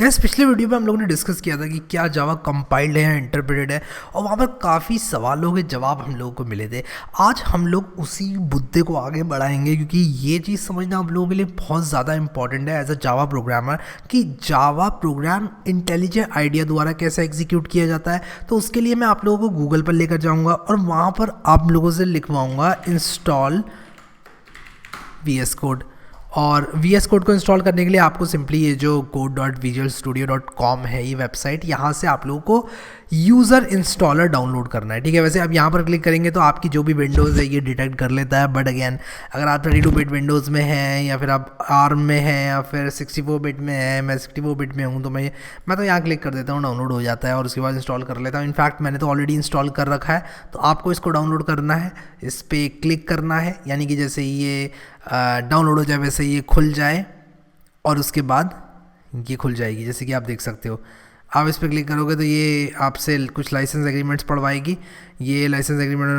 Gas पिछले video में हम लोगों ने डिस्कस किया था कि क्या जावा कंपाइल्ड है या इंटरप्रेटेड है, और वहाँ पर काफ़ी सवालों के जवाब हम लोगों को मिले थे। आज हम लोग उसी मुद्दे को आगे बढ़ाएंगे क्योंकि ये चीज़ समझना हम लोगों के लिए बहुत ज़्यादा इंपॉर्टेंट है एज अ जावा प्रोग्रामर कि जावा प्रोग्राम इंटेलिजेंट आइडिया द्वारा कैसे एग्जीक्यूट किया जाता है। तो उसके लिए मैं आप लोगों को गूगल पर लेकर जाऊँगा और वहाँ पर आप लोगों से लिखवाऊँगा इंस्टॉल VS कोड। और VS कोड को इंस्टॉल करने के लिए आपको सिंपली ये जो code.visualstudio.com है ये वेबसाइट, यहाँ से आप लोगों को यूज़र इंस्टॉलर डाउनलोड करना है। ठीक है, वैसे आप यहाँ पर क्लिक करेंगे तो आपकी जो भी विंडोज़ है ये डिटेक्ट कर लेता है, बट अगेन अगर आप 32 बिट विंडोज़ में हैं या फिर आप ARM में हैं या फिर 64 बिट में है, मैं 64 बिट में हूँ तो मैं तो यहाँ क्लिक कर देता हूँ, डाउनलोड हो जाता है और उसके बाद इंस्टॉल कर लेता हूँ। इनफैक्ट मैंने तो ऑलरेडी इंस्टॉल कर रखा है, तो आपको इसको डाउनलोड करना है, इस पर क्लिक करना है, यानी कि जैसे ये डाउनलोड हो जाए वैसे ये खुल जाए और उसके बाद ये खुल जाएगी। जैसे कि आप देख सकते हो, आप इस पर क्लिक करोगे तो ये आपसे कुछ लाइसेंस एग्रीमेंट्स पढ़वाएगी। ये लाइसेंस एग्रीमेंट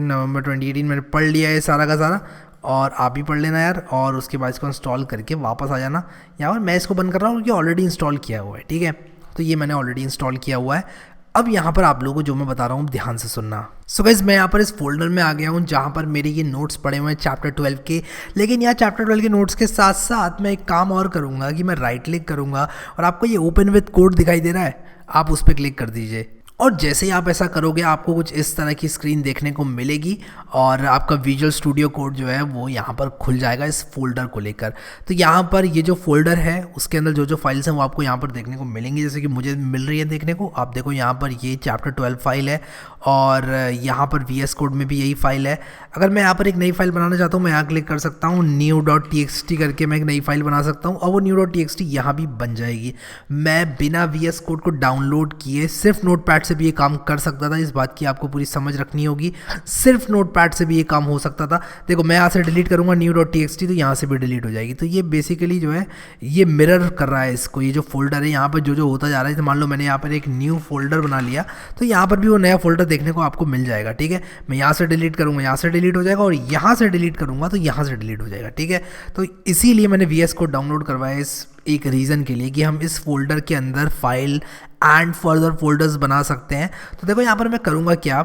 नवंबर 2018 मैंने पढ़ लिया है सारा का सारा, और आप भी पढ़ लेना यार। और उसके बाद इसको इंस्टॉल करके वापस आ जाना। यहाँ पर मैं इसको बंद कर रहा हूँ क्योंकि ऑलरेडी इंस्टॉल किया हुआ है। ठीक है, तो ये मैंने ऑलरेडी इंस्टॉल किया हुआ है। अब यहाँ पर आप लोगों को जो मैं बता रहा हूँ ध्यान से सुनना। सो गाइस, मैं यहाँ पर इस फोल्डर में आ गया हूँ जहाँ पर मेरे ये नोट्स पड़े हुए हैं चैप्टर 12 के। लेकिन यहाँ चैप्टर 12 के नोट्स के साथ साथ मैं एक काम और करूँगा कि मैं राइट क्लिक करूँगा और आपको ये ओपन विद कोड दिखाई दे रहा है, आप उस पर क्लिक कर दीजिए। और जैसे ही आप ऐसा करोगे आपको कुछ इस तरह की स्क्रीन देखने को मिलेगी और आपका विजुअल स्टूडियो कोड जो है वो यहाँ पर खुल जाएगा इस फोल्डर को लेकर। तो यहाँ पर ये जो फोल्डर है उसके अंदर जो जो फाइल्स हैं वो आपको यहाँ पर देखने को मिलेंगी, जैसे कि मुझे मिल रही है देखने को। आप देखो यहाँ पर ये चैप्टर 12 फाइल है और यहाँ पर VS कोड में भी यही फाइल है। अगर मैं यहाँ पर एक नई फाइल बनाना चाहता हूँ मैं यहाँ क्लिक कर सकता हूँ, new.txt करके मैं एक नई फाइल बना सकता हूँ और वो new.txt यहाँ भी बन जाएगी। मैं बिना VS कोड को डाउनलोड किए सिर्फ नोटपैड से भी ये काम कर सकता था, इस बात की आपको पूरी समझ रखनी होगी। सिर्फ नोटपैड से भी ये काम हो सकता था। देखो मैं यहाँ से डिलीट करूँगा new.txt तो यहाँ से भी डिलीट हो जाएगी। तो ये बेसिकली जो है ये मिरर कर रहा है इसको, ये जो फोल्डर है यहाँ पर जो होता जा रहा है। तो मान लो मैंने यहाँ पर एक न्यू फोल्डर बना लिया तो यहाँ पर भी वो नया फोल्डर देखने को आपको मिल जाएगा। ठीक है, मैं यहाँ से डिलीट करूँगा यहाँ से डिलीट हो जाएगा और यहाँ से डिलीट करूँगा तो यहाँ से डिलीट हो जाएगा। ठीक है, तो इसीलिए मैंने VS कोड डाउनलोड करवाया इस एक रीज़न के लिए कि हम इस फोल्डर के अंदर फाइल एंड फर्दर फोल्डर्स बना सकते हैं। तो देखो यहाँ पर मैं करूँगा क्या,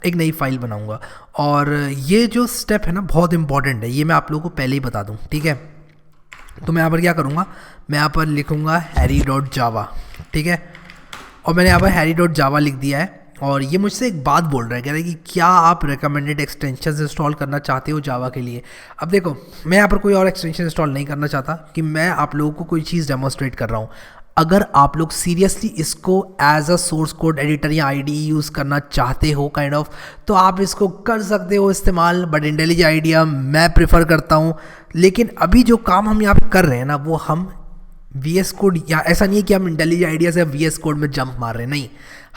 एक नई फाइल बनाऊँगा और ये जो स्टेप है ना बहुत इंपॉर्टेंट है, ये मैं आप लोगों को पहले ही बता दूँ। ठीक है, तो मैं यहाँ पर क्या करूँगा, मैं यहाँ पर लिखूँगा harry.java। ठीक है, और मैंने यहाँ पर harry.java लिख दिया है और ये मुझसे एक बात बोल रहा है, कह रहा है कि क्या आप रिकमेंडेड एक्सटेंशन इंस्टॉल करना चाहते हो जावा के लिए। अब देखो मैं यहाँ पर कोई और एक्सटेंशन इंस्टॉल नहीं करना चाहता कि मैं आप लोगों को कोई चीज़ डेमोस्ट्रेट कर रहा हूँ। अगर आप लोग सीरियसली इसको as a source code editor या IDE यूज़ करना चाहते हो काइंड ऑफ, तो आप इसको कर सकते हो इस्तेमाल, बट इंटेलिजेंट आइडिया मैं प्रेफर करता हूँ। लेकिन अभी जो काम हम यहाँ पर कर रहे हैं ना वो हम VS कोड, या ऐसा नहीं है कि हम इंटेलिजेंट आइडिया से VS कोड में जंप मार रहे हैं, नहीं,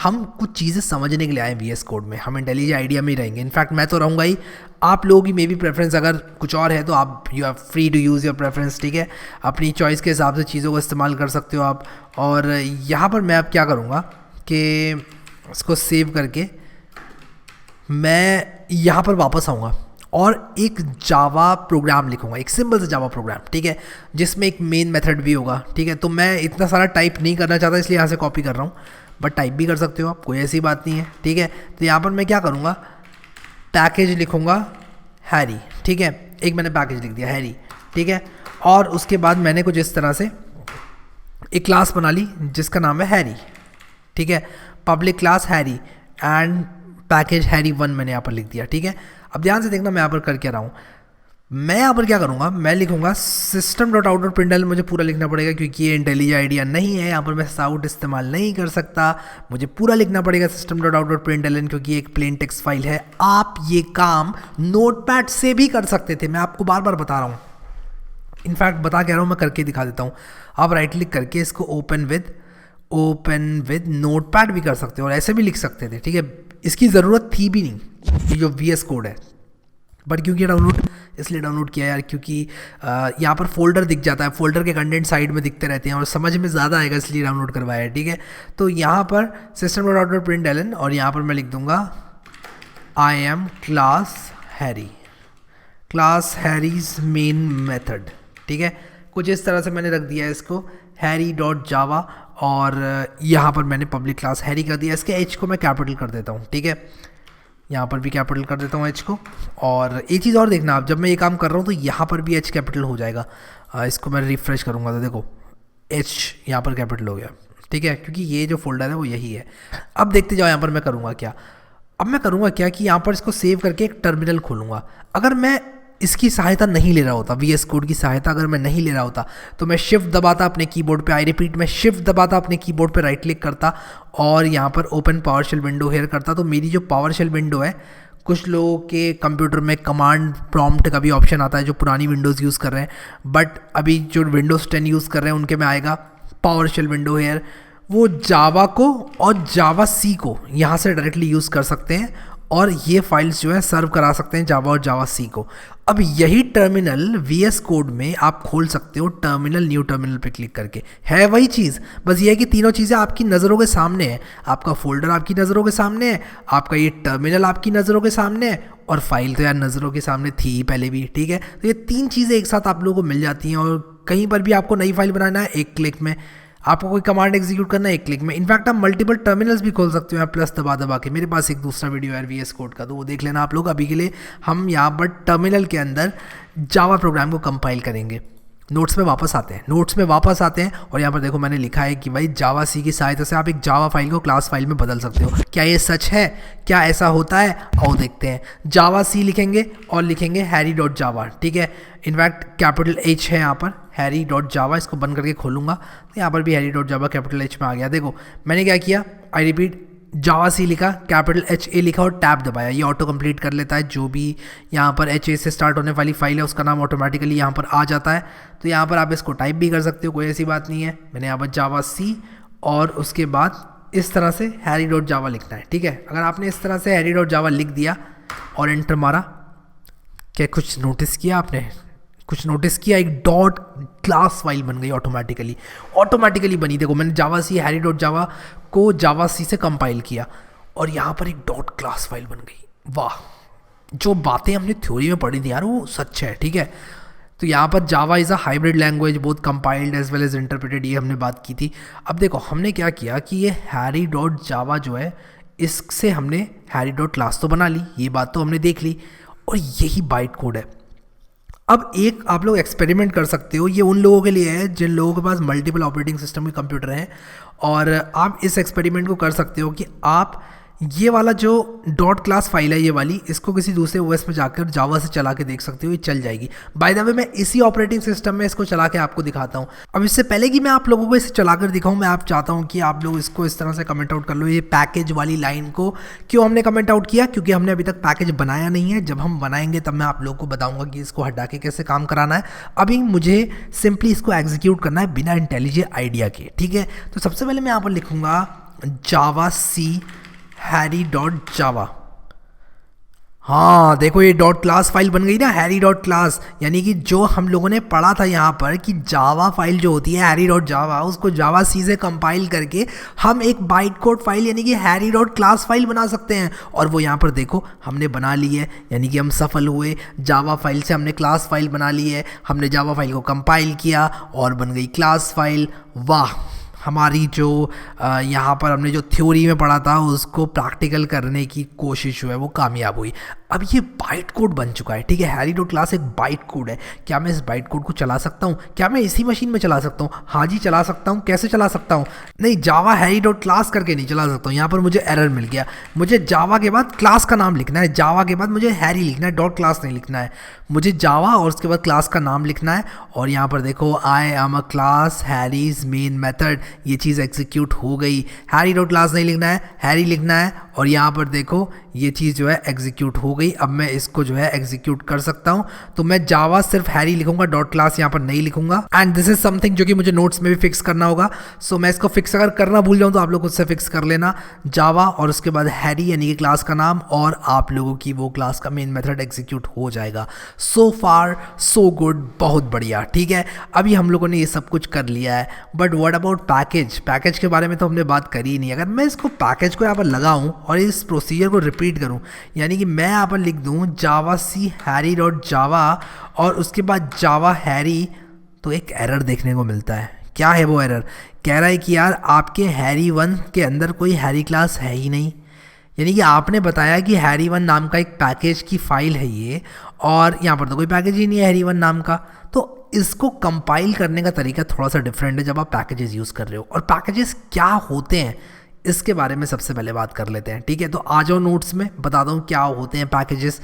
हम कुछ चीज़ें समझने के लिए आए VS कोड में, हम इंटेलिजेंट आइडिया में ही रहेंगे। इनफैक्ट मैं तो रहूँगा ही, आप लोगों की मे बी प्रेफरेंस अगर कुछ और है तो आप you are free to use your preference. ठीक है, अपनी चॉइस के हिसाब से चीज़ों को इस्तेमाल कर सकते हो आप। और यहाँ पर मैं अब क्या करूँगा कि इसको सेव करके मैं यहाँ पर वापस आऊँगा और एक जावा प्रोग्राम लिखूंगा, एक सिंपल सा जावा प्रोग्राम। ठीक है, जिसमें एक मेन मेथड भी होगा। ठीक है, तो मैं इतना सारा टाइप नहीं करना चाहता इसलिए यहाँ से कॉपी कर रहा हूँ, बट टाइप भी कर सकते हो आप, कोई ऐसी बात नहीं है। ठीक है, तो यहाँ पर मैं क्या करूँगा, पैकेज लिखूँगा हैरी। ठीक है, एक मैंने पैकेज लिख दिया हैरी। ठीक है, और उसके बाद मैंने कुछ इस तरह से एक क्लास बना ली जिसका नाम है हैरी। ठीक है, public class Harry and package हैरी1 मैंने यहाँ पर लिख दिया। ठीक है, अब ध्यान से देखना मैं यहाँ पर कर क्या रहा हूँ। मैं यहाँ पर क्या करूँगा, मैं लिखूँगा system.out.println, मुझे पूरा लिखना पड़ेगा क्योंकि ये इंटेलिजेंट आइडिया नहीं है, यहाँ पर मैं साउट इस्तेमाल नहीं कर सकता, मुझे पूरा लिखना पड़ेगा system.out.println क्योंकि एक प्लेन टेक्स्ट फाइल है। आप ये काम नोटपैड से भी कर सकते थे, मैं आपको बार बार बता रहा हूँ, इनफैक्ट बता कह रहा हूँ, मैं करके दिखा देता हूँ। आप राइट क्लिक करके इसको ओपन विद नोटपैड भी कर सकते हो और ऐसे भी लिख सकते थे। ठीक है, इसकी ज़रूरत थी भी नहीं, ये जो VS कोड है, बट क्योंकि डाउनलोड इसलिए डाउनलोड किया यार क्योंकि यहाँ पर फोल्डर दिख जाता है, फोल्डर के कंटेंट साइड में दिखते रहते हैं और समझ में ज़्यादा आएगा इसलिए डाउनलोड करवाया है। ठीक है, तो यहाँ पर system.out.println और यहाँ पर मैं लिख दूँगा I am class Harry's main method. ठीक है, कुछ इस तरह से मैंने रख दिया है इसको हैरी डॉट जावा, और यहाँ पर मैंने पब्लिक क्लास हैरी कर दिया। इसके एच को मैं कैपिटल कर देता हूँ, ठीक है, यहाँ पर भी कैपिटल कर देता हूँ एच को। और एक चीज़ और देखना आप, जब मैं ये काम कर रहा हूँ तो यहाँ पर भी एच कैपिटल हो जाएगा। इसको मैं रिफ्रेश करूँगा तो देखो एच यहाँ पर कैपिटल हो गया, ठीक है, क्योंकि ये जो फोल्डर है वो यही है। अब देखते जाओ यहाँ पर मैं करूँगा क्या। अब मैं करूँगा क्या कि यहाँ पर इसको सेव करके एक टर्मिनल खोलूँगा। अगर मैं इसकी सहायता नहीं ले रहा होता, VS कोड की सहायता अगर मैं नहीं ले रहा होता, तो मैं शिफ्ट दबाता अपने कीबोर्ड पे, आई रिपीट मैं शिफ्ट दबाता अपने कीबोर्ड पे, राइट क्लिक करता और यहाँ पर ओपन पावरशेल विंडो हेयर करता। तो मेरी जो पावरशेल विंडो है, कुछ लोगों के कंप्यूटर में कमांड प्रॉम्प्ट का भी ऑप्शन आता है जो पुरानी विंडोज़ यूज़ कर रहे हैं, बट अभी जो विंडोज़ 10 यूज़ कर रहे हैं उनके में आएगा पावरशेल विंडो हेयर। वो जावा को और जावा सी को यहाँ से डायरेक्टली यूज़ कर सकते हैं और ये फाइल्स जो है सर्व करा सकते हैं जावा और जावा सी को। अब यही टर्मिनल VS कोड में आप खोल सकते हो, टर्मिनल न्यू टर्मिनल पे क्लिक करके। है वही चीज़, बस ये है कि तीनों चीज़ें आपकी नज़रों के सामने है। आपका फोल्डर आपकी नज़रों के सामने है, आपका ये टर्मिनल आपकी नज़रों के सामने है, और फाइल तो यार नज़रों के सामने थी ही पहले भी, ठीक है। तो ये तीन चीज़ें एक साथ आप लोगों को मिल जाती हैं, और कहीं पर भी आपको नई फाइल बनाना है एक क्लिक में, आपको कोई कमांड एग्जीक्यूट करना है एक क्लिक में। इनफैक्ट आप मल्टीपल टर्मिनल्स भी खोल सकते हो प्लस दबा दबा के। मेरे पास एक दूसरा वीडियो है VS कोड का, तो वो देख लेना आप लोग। अभी के लिए हम यहाँ पर टर्मिनल के अंदर जावा प्रोग्राम को कंपाइल करेंगे। नोट्स में वापस आते हैं और यहाँ पर देखो मैंने लिखा है कि भाई जावा सी की सहायता से आप एक जावा फाइल को क्लास फाइल में बदल सकते हो। क्या ये सच है? क्या ऐसा होता है? आओ देखते हैं। जावा सी लिखेंगे और लिखेंगे हैरी डॉट जावा, ठीक है। इनफैक्ट कैपिटल H है यहाँ पर, हैरी डॉट जावा। इसको बंद करके खोलूँगा तो यहाँ पर भी हैरी डॉट जावा कैपिटल H में आ गया। देखो मैंने क्या किया, आई रिपीट, जावा सी लिखा, कैपिटल HA लिखा और टैब दबाया। ये ऑटो कंप्लीट कर लेता है, जो भी यहाँ पर HA से स्टार्ट होने वाली फाइल है उसका नाम ऑटोमेटिकली यहाँ पर आ जाता है। तो यहाँ पर आप इसको टाइप भी कर सकते हो, कोई ऐसी बात नहीं है। मैंने यहाँ पर जावा सी और उसके बाद इस तरह से हैरी डॉट जावा लिखना है, ठीक है। अगर आपने इस तरह से हैरी डॉट जावा लिख दिया और एंटर मारा, क्या कुछ नोटिस किया आपने? कुछ नोटिस किया? एक डॉट क्लास फाइल बन गई ऑटोमेटिकली बनी। देखो मैंने जावा सी हैरी डॉट जावा को जावा सी से कंपाइल किया और यहाँ पर एक डॉट क्लास फाइल बन गई। वाह, जो बातें हमने थ्योरी में पढ़ी थी यार वो सच है, ठीक है। तो यहाँ पर Java is a hybrid language, both compiled as well as interpreted, ये हमने बात की थी। अब देखो हमने क्या किया कि ये हैरी डॉट जावा जो है, इससे हमने हैरी डॉट क्लास तो बना ली, ये बात तो हमने देख ली, और यही बाइट कोड है। अब एक आप लोग एक्सपेरिमेंट कर सकते हो, ये उन लोगों के लिए है जिन लोगों के पास मल्टीपल ऑपरेटिंग सिस्टम के कंप्यूटर हैं, और आप इस एक्सपेरिमेंट को कर सकते हो कि आप ये वाला जो डॉट क्लास फाइल है ये वाली, इसको किसी दूसरे OS पे जाकर जावा से चला के देख सकते हो, ये चल जाएगी। बाय द वे मैं इसी ऑपरेटिंग सिस्टम में इसको चला के आपको दिखाता हूँ। अब इससे पहले कि मैं आप लोगों को इसे चलाकर दिखाऊँ, मैं आप चाहता हूँ कि आप लोग इसको इस तरह से कमेंट आउट कर लो। ये पैकेज वाली लाइन को क्यों हमने कमेंट आउट किया? क्योंकि हमने अभी तक पैकेज बनाया नहीं है। जब हम बनाएंगे तब मैं आप लोगों को बताऊँगा कि इसको हटा के कैसे काम कराना है। अभी मुझे सिंपली इसको एग्जीक्यूट करना है बिना इंटेलिजेंट आइडिया के, ठीक है। तो सबसे पहले मैं यहाँ पर लिखूँगा जावा सी हैरी डॉट जावा। हाँ देखो ये डॉट क्लास फाइल बन गई ना, हैरी डॉट क्लास, यानी कि जो हम लोगों ने पढ़ा था यहाँ पर कि जावा फाइल जो होती है हैरी डॉट जावा, उसको जावा सी से कंपाइल करके हम एक बाइट कोड फाइल यानी कि हैरी डॉट क्लास फाइल बना सकते हैं। और वो यहाँ पर देखो हमने बना ली है, यानी कि हम सफल हुए। जावा फाइल से हमने क्लास फाइल बना ली है, हमने जावा फाइल को कंपाइल किया और बन गई क्लास फाइल। वाह, हमारी जो यहाँ पर हमने जो थ्योरी में पढ़ा था उसको प्रैक्टिकल करने की कोशिश जो है वो कामयाब हुई। अब ये बाइट कोड बन चुका है, ठीक है। हैरी डॉट क्लास एक बाइट कोड है। क्या मैं इस बाइट कोड को चला सकता हूँ? क्या मैं इसी मशीन में चला सकता हूँ? हाँ जी चला सकता हूँ। कैसे चला सकता हूँ? नहीं, जावा हैरी डॉट क्लास करके नहीं चला सकता हूँ। यहाँ पर मुझे एरर मिल गया। मुझे जावा के बाद क्लास का नाम लिखना है, जावा के बाद मुझे हैरी लिखना है, डॉट क्लास नहीं लिखना है। मुझे जावा और उसके बाद क्लास का नाम लिखना है। और यहाँ पर देखो I am a class Harry's main method, ये चीज़ एग्जीक्यूट हो गई। हैरी डॉट क्लास नहीं लिखना है, हैरी लिखना है। और यहाँ पर देखो ये चीज़ जो है एग्जीक्यूट हो गई। अब मैं इसको जो है एग्जीक्यूट कर सकता हूँ। तो मैं जावा सिर्फ हैरी लिखूंगा, डॉट क्लास यहाँ पर नहीं लिखूंगा। एंड दिस इज समथिंग जो कि मुझे नोट्स में भी फिक्स करना होगा। सो मैं इसको फिक्स अगर करना भूल जाऊँ तो आप लोग उससे फिक्स कर लेना। जावा और उसके बाद हैरी यानी कि क्लास का नाम, और आप लोगों की वो क्लास का मेन मेथड एग्जीक्यूट हो जाएगा। सो फार सो गुड, बहुत बढ़िया, ठीक है। अभी हम लोगों ने ये सब कुछ कर लिया है, but what about package? Package के बारे में तो हमने बात करी ही नहीं। अगर मैं इसको पैकेज को यहाँ पर लगाऊँ और इस प्रोसीजर को रिपीट करूँ, यानी कि मैं यहाँ पर लिख दूँ जावा सी हैरी डॉट जावा और उसके बाद जावा हैरी, तो एक एरर देखने को मिलता है। क्या है वो एरर? कह रहा है कि यार आपके हैरी 1 के अंदर कोई हैरी क्लास है ही नहीं। यानी कि आपने बताया कि हैरी 1 नाम का एक पैकेज की फ़ाइल है ये, और यहाँ पर तो कोई पैकेज ही नहीं है हैरी 1 नाम का। तो इसको कंपाइल करने का तरीका थोड़ा सा डिफरेंट है जब आप पैकेजेस यूज़ कर रहे हो। और पैकेजेस क्या होते हैं इसके बारे में सबसे पहले बात कर लेते हैं, ठीक है। तो आ जाओ नोट्स में, बताता हूँ क्या होते हैं packages.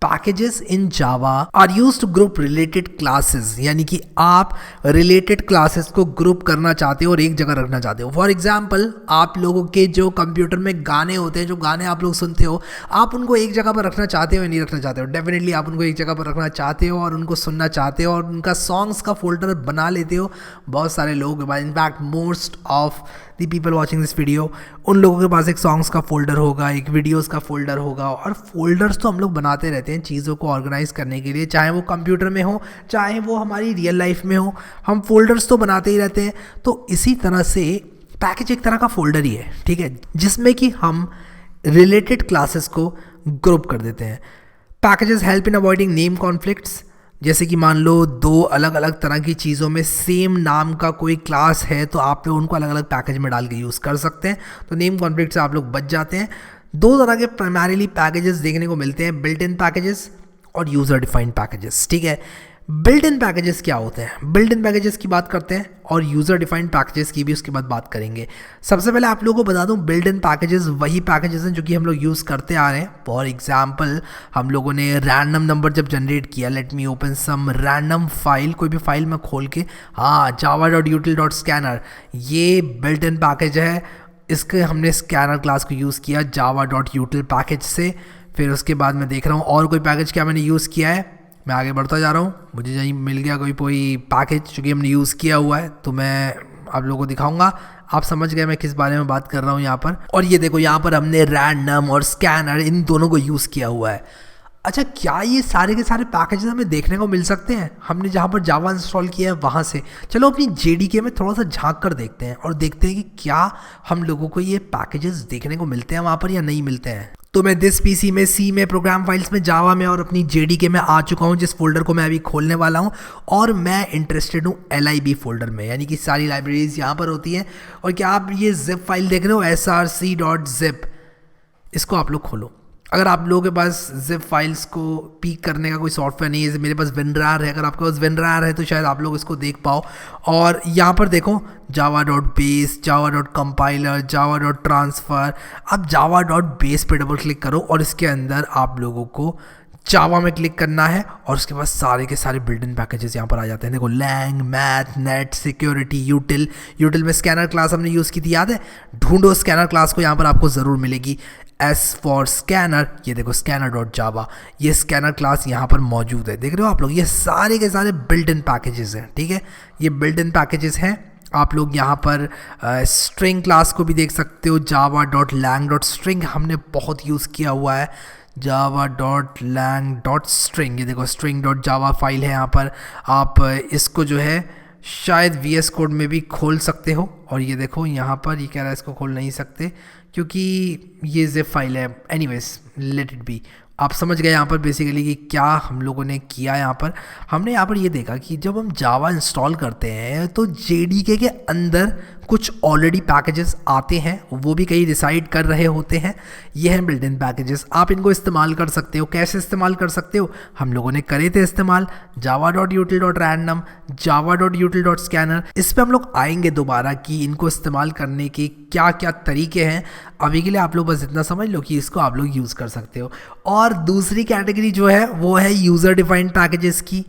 Packages in Java are used to group related classes, यानी कि आप रिलेटेड क्लासेस को ग्रुप करना चाहते हो और एक जगह रखना चाहते हो। फॉर एग्जांपल, आप लोगों के जो कंप्यूटर में गाने होते हैं, जो गाने आप लोग सुनते हो, आप उनको एक जगह पर रखना चाहते हो या नहीं रखना चाहते हो? डेफिनेटली आप उनको एक जगह पर रखना चाहते हो और उनको सुनना चाहते हो और उनका सॉन्ग्स का फोल्डर बना लेते हो। बहुत सारे लोग, in fact most of the people watching this video, उन लोगों के पास एक सॉन्ग्स का फोल्डर होगा, एक वीडियोस का फोल्डर होगा। और फोल्डर्स तो हम लोग बनाते रहते हैं चीज़ों को ऑर्गेनाइज करने के लिए, चाहे वो कंप्यूटर में हो, चाहे वो हमारी रियल लाइफ में हो, हम फोल्डर्स तो बनाते ही रहते हैं। तो इसी तरह से पैकेज एक तरह का फोल्डर ही है, ठीक है, जिसमें कि हम रिलेटेड क्लासेस को ग्रुप कर देते हैं। Packages help in avoiding name conflicts. जैसे कि मान लो दो अलग अलग तरह की चीज़ों में सेम नाम का कोई क्लास है, तो आप लोग उनको अलग अलग पैकेज में डाल के यूज़ कर सकते हैं। तो नेम कॉन्फ्लिक्ट से आप लोग बच जाते हैं। दो तरह के प्राइमरीली पैकेजेस देखने को मिलते हैं, बिल्ट इन पैकेजेस और यूज़र डिफाइंड पैकेजेस, ठीक है। बिल्ट इन पैकेजेस क्या होते हैं? बिल्ट इन पैकेजेस की बात करते हैं और यूज़र डिफाइंड पैकेजेस की भी उसके बाद बात करेंगे। सबसे पहले आप लोगों को बता दूं, बिल्ट इन पैकेजेस वही पैकेजेस हैं जो कि हम लोग यूज़ करते आ रहे हैं। फॉर एग्जांपल, हम लोगों ने रैंडम नंबर जब जनरेट किया, let me open some random file, कोई भी फाइल मैं खोल के, हाँ, java.util.scanner, ये बिल्ट इन पैकेज है। इसके हमने स्कैनर क्लास को यूज़ किया java.util पैकेज से। फिर उसके बाद मैं देख रहा हूँ और कोई पैकेज क्या मैंने यूज़ किया है। मैं आगे बढ़ता जा रहा हूँ, मुझे यहीं मिल गया कोई पैकेज जो कि हमने यूज़ किया हुआ है, तो मैं आप लोगों को दिखाऊंगा। आप समझ गए मैं किस बारे में बात कर रहा हूँ यहाँ पर। और ये देखो, यहाँ पर हमने रैंडम और स्कैनर इन दोनों को यूज़ किया हुआ है। अच्छा, क्या ये सारे के सारे पैकेजेस हमें देखने को मिल सकते हैं हमने जहाँ पर जावा इंस्टॉल किया है वहाँ से? चलो अपनी जेडीके में थोड़ा सा झांक कर देखते हैं और देखते हैं कि क्या हम लोगों को ये पैकेजेस देखने को मिलते हैं वहाँ पर या नहीं मिलते हैं। तो मैं दिस पीसी में, सी में, प्रोग्राम फाइल्स में, जावा में और अपनी जेडीके में आ चुका हूँ, जिस फोल्डर को मैं अभी खोलने वाला हूँ। और मैं इंटरेस्टेड हूँ LIB फोल्डर में, यानी कि सारी लाइब्रेरीज यहाँ पर होती हैं। और क्या आप ये जिप फाइल देख रहे हो, src.zip, इसको आप लोग खोलो। अगर आप लोगों के पास जिप फाइल्स को पीक करने का कोई सॉफ्टवेयर नहीं है, जैसे मेरे पास WinRAR है, अगर आपके पास WinRAR है तो शायद आप लोग इसको देख पाओ। और यहाँ पर देखो java.base, java.compiler, java.transfer। अब java.base पे डबल क्लिक करो और इसके अंदर आप लोगों को जावा में क्लिक करना है और उसके बाद सारे के सारे बिल्ट इन पैकेजेस यहाँ पर आ जाते हैं। देखो, lang, math, net, security, util में स्कैनर क्लास हमने यूज़ की थी, याद है? ढूंढो स्कैनर क्लास को, यहाँ पर आपको ज़रूर मिलेगी। S फॉर स्कैनर, ये देखो scanner.java, ये स्कैनर क्लास यहाँ पर मौजूद है। देख रहे हो आप लोग, ये सारे के सारे बिल्ट इन पैकेजेस हैं, ठीक है। ये बिल्ट इन पैकेजेस हैं। आप लोग यहाँ पर स्ट्रिंग क्लास को भी देख सकते हो, java.lang.string हमने बहुत यूज़ किया हुआ है, java.lang.string। ये देखो string.java फाइल है यहाँ पर। आप इसको जो है शायद VS कोड में भी खोल सकते हो। और ये देखो यहाँ पर ये कह रहा है इसको खोल नहीं सकते क्योंकि ये zip फाइल है। Anyways, let it be. आप समझ गए यहाँ पर बेसिकली कि क्या हम लोगों ने किया। यहाँ पर हमने यहाँ पर ये देखा कि जब हम जावा इंस्टॉल करते हैं तो JDK के अंदर कुछ ऑलरेडी पैकेजेस आते हैं, वो भी कहीं रिसाइड कर रहे होते हैं। ये हैं बिल्ट इन पैकेजेस, आप इनको इस्तेमाल कर सकते हो। कैसे इस्तेमाल कर सकते हो? हम लोगों ने करे थे इस्तेमाल java.util.random, java.util.scanner। इस पर हम लोग आएंगे दोबारा कि इनको इस्तेमाल करने के क्या क्या तरीके हैं। अभी के लिए आप लोग बस इतना समझ लो कि इसको आप लोग यूज़ कर सकते हो। और दूसरी कैटेगरी जो है वो है यूज़र डिफाइंड पैकेजेस की।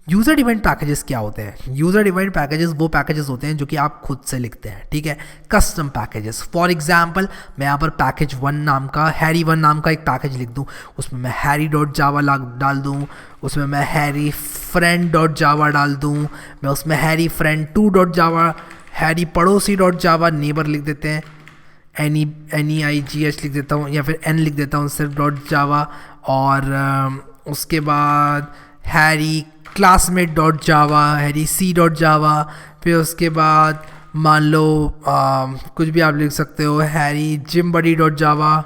यूज़र डिफाइंड पैकेजेस क्या होते हैं? यूज़र डिफाइंड पैकेजेस वो पैकेजेस होते हैं जो कि आप खुद से लिखते हैं, ठीक है, कस्टम पैकेजेस। फॉर एग्जांपल, मैं यहाँ पर पैकेज 1 नाम का, हैरी 1 नाम का एक पैकेज लिख दूँ, उसमें मैं हैरी.java डाल दूँ, उसमें मैं हैरी friend.java डाल दूँ, मैं उसमें हैरी friend2.java, हैरी पड़ोसी.java, नेबर लिख देते हैं, NEIGH लिख देता हूँ या फिर N लिख देता हूँ सिर्फ .java। और उसके बाद हैरी classmate.java, हैरी C.java। फिर उसके बाद मान लो कुछ भी आप लिख सकते हो, हैरी gymbuddy.java,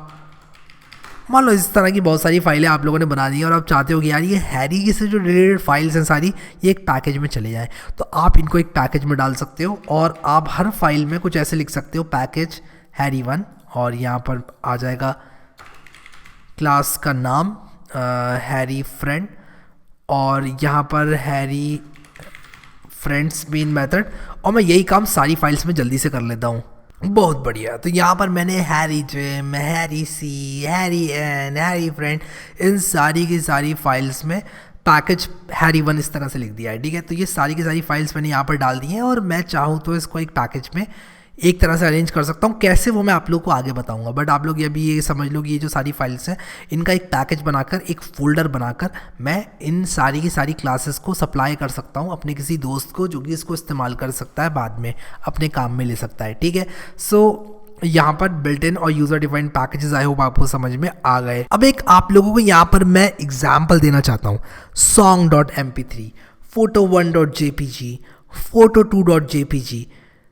मान लो इस तरह की बहुत सारी फाइलें आप लोगों ने बना दी हैं और आप चाहते हो कि यार ये हैरी की से जो रिलेटेड फाइल्स हैं सारी ये एक पैकेज में चले जाएँ, तो आप इनको एक पैकेज में डाल सकते हो और आप हर फाइल में कुछ ऐसे लिख सकते हो पैकेज हैरी 1 और यहाँ पर आ जाएगा क्लास का नाम हैरी फ्रेंड और यहाँ पर हैरी फ्रेंड्स मेन मेथड और मैं यही काम सारी फाइल्स में जल्दी से कर लेता हूँ। बहुत बढ़िया। तो यहाँ पर मैंने Harry Jim, Harry C, Harry N, Harry friend इन सारी की सारी फाइल्स में पैकेज हैरी 1 इस तरह से लिख दिया है। ठीक है, तो ये सारी की सारी फाइल्स मैंने यहाँ पर डाल दी हैं और मैं चाहूँ तो इसको एक पैकेज में एक तरह से अरेंज कर सकता हूँ। कैसे वो मैं आप लोग को आगे बताऊंगा, बट आप लोग ये समझ लो कि ये जो सारी फाइल्स हैं इनका एक पैकेज बनाकर एक फोल्डर बनाकर मैं इन सारी की सारी क्लासेस को सप्लाई कर सकता हूँ अपने किसी दोस्त को जो कि इसको इस्तेमाल कर सकता है, बाद में अपने काम में ले सकता है। ठीक है, सो यहाँ पर बिल्ट इन और user defined packages I hope आपको समझ में आ गए। अब एक आप लोगों को यहाँ पर मैं एग्जाम्पल देना चाहता हूँ। song.mp3, photo1.jpg, photo2.jpg,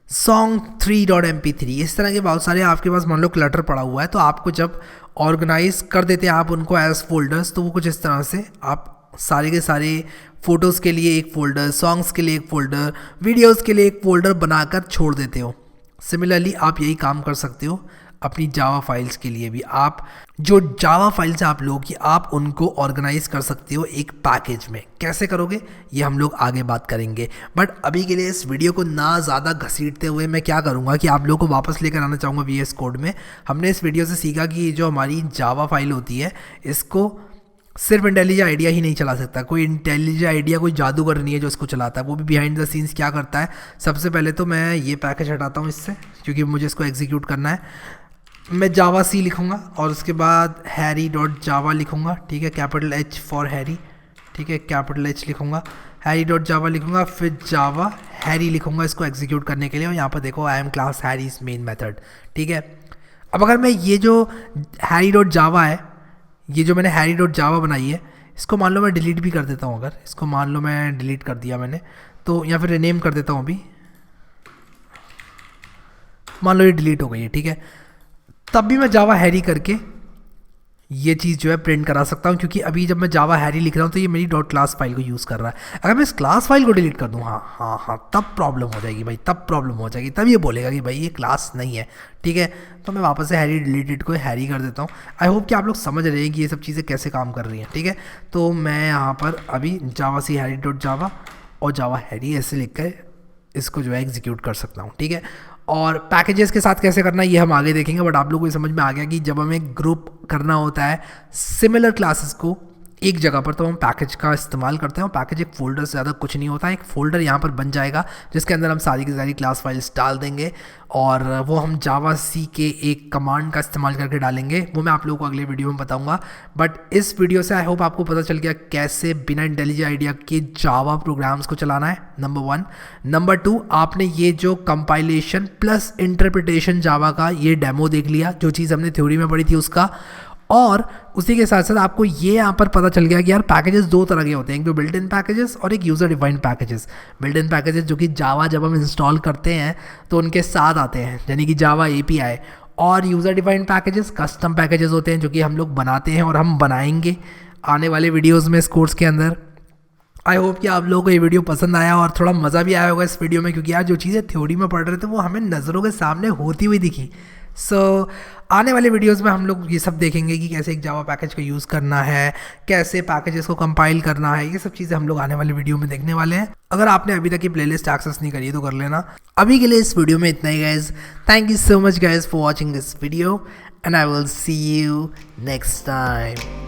song3.mp3 इस तरह के बहुत सारे आपके पास मान लो क्लटर पड़ा हुआ है, तो आपको जब ऑर्गेनाइज कर देते हैं आप उनको एज फोल्डर्स, तो वो कुछ इस तरह से आप सारे के सारे फ़ोटोज़ के लिए एक फ़ोल्डर, सॉन्ग्स के लिए एक फ़ोल्डर, वीडियोज़ के लिए एक फ़ोल्डर बनाकर छोड़ देते हो। सिमिलरली आप यही काम कर सकते हो अपनी जावा फाइल्स के लिए भी। आप जो जावा फाइल्स हैं आप लोगों की, आप उनको ऑर्गेनाइज कर सकते हो एक पैकेज में। कैसे करोगे ये हम लोग आगे बात करेंगे, बट अभी के लिए इस वीडियो को ना ज़्यादा घसीटते हुए मैं क्या करूँगा कि आप लोगों को वापस लेकर आना चाहूँगा VS कोड में। हमने इस वीडियो से सीखा कि जो हमारी जावा फाइल होती है इसको सिर्फ इंटेलिजेंट आइडिया ही नहीं चला सकता। कोई इंटेलिजेंट आइडिया कोई जादूगर नहीं है जो इसको चलाता है, वो भी बिहाइंड द सीन्स क्या करता है। सबसे पहले तो मैं ये पैकेज हटाता हूँ इससे, क्योंकि मुझे इसको एग्जीक्यूट करना है। मैं जावा सी लिखूँगा और उसके बाद हैरी.जावा लिखूँगा। ठीक है, कैपिटल H फॉर हैरी। ठीक है, कैपिटल H लिखूँगा, हैरी.जावा लिखूँगा, फिर जावा हैरी लिखूँगा इसको एग्जीक्यूट करने के लिए। और यहाँ पर देखो I am class Harry's main method. ठीक है, अब अगर मैं ये जो हैरी.जावा है, ये जो मैंने हैरी.जावा बनाई है, इसको मान लो मैं डिलीट भी कर देता हूँ। अगर इसको मान लो मैं डिलीट कर दिया मैंने, तो या फिर रिनेम कर देता हूँ अभी, मान लो ये डिलीट हो गई है। ठीक है, तब भी मैं जावा हैरी करके ये चीज़ जो है प्रिंट करा सकता हूँ, क्योंकि अभी जब मैं जावा हैरी लिख रहा हूँ तो ये मेरी डॉट क्लास फाइल को यूज़ कर रहा है। अगर मैं इस क्लास फाइल को डिलीट कर दूँ, हाँ तब प्रॉब्लम हो जाएगी भाई, तब प्रॉब्लम हो जाएगी। तब ये बोलेगा कि भाई ये क्लास नहीं है। ठीक है, तो मैं वापस से हैरी डिलीटेड को हैरी कर देता हूँ। आई होप कि आप लोग समझ रहे हैं कि ये सब चीज़ें कैसे काम कर रही हैं। ठीक है, तो मैं यहाँ पर अभी जावा सी हैरी.जावा और जावा हैरी ऐसे लिख कर इसको जो है एग्जीक्यूट कर सकता हूँ। ठीक है, और पैकेजेस के साथ कैसे करना है ये हम आगे देखेंगे, बट आप लोगों को समझ में आ गया कि जब हमें ग्रुप करना होता है सिमिलर क्लासेस को एक जगह पर, तो हम पैकेज का इस्तेमाल करते हैं। और पैकेज एक फ़ोल्डर से ज़्यादा कुछ नहीं होता है। एक फ़ोल्डर यहाँ पर बन जाएगा जिसके अंदर हम सारी की सारी क्लास फाइल्स डाल देंगे और वो हम जावा सी के एक कमांड का इस्तेमाल करके डालेंगे। वो मैं आप लोगों को अगले वीडियो में बताऊंगा, बट इस वीडियो से आई होप आपको पता चल गया कैसे बिना इंटेलिजेंट आइडिया के जावा प्रोग्राम्स को चलाना है, नंबर 1। नंबर 2, आपने ये जो कंपाइलेशन प्लस इंटरप्रिटेशन जावा का ये डेमो देख लिया, जो चीज़ हमने थ्योरी में पढ़ी थी उसका। और उसी के साथ साथ आपको ये यहाँ पर पता चल गया कि यार पैकेजेस दो तरह के होते हैं, एक तो बिल्ट इन पैकेजेस और एक user defined packages. Built in packages जो कि जावा जब हम इंस्टॉल करते हैं तो उनके साथ आते हैं, यानी कि जावा API। और user defined packages custom packages होते हैं जो कि हम लोग बनाते हैं और हम बनाएंगे आने वाले वीडियोज़ में इस कोर्स के अंदर। आई होप कि आप लोगों को ये वीडियो पसंद आया और थोड़ा मज़ा भी आया होगा इस वीडियो में, क्योंकि यार जो चीज़ें थ्योरी में पढ़ रहे थे वो हमें नज़रों के सामने होती हुई दिखी। सो आने वाले वीडियोस में हम लोग ये सब देखेंगे कि कैसे एक जावा पैकेज का यूज़ करना है, कैसे पैकेजेस को कंपाइल करना है। ये सब चीज़ें हम लोग आने वाले वीडियो में देखने वाले हैं। अगर आपने अभी तक ये प्लेलिस्ट एक्सेस नहीं करी तो कर लेना। अभी के लिए इस वीडियो में इतना ही guys. Thank you so much guys for watching this video and I will see you next time.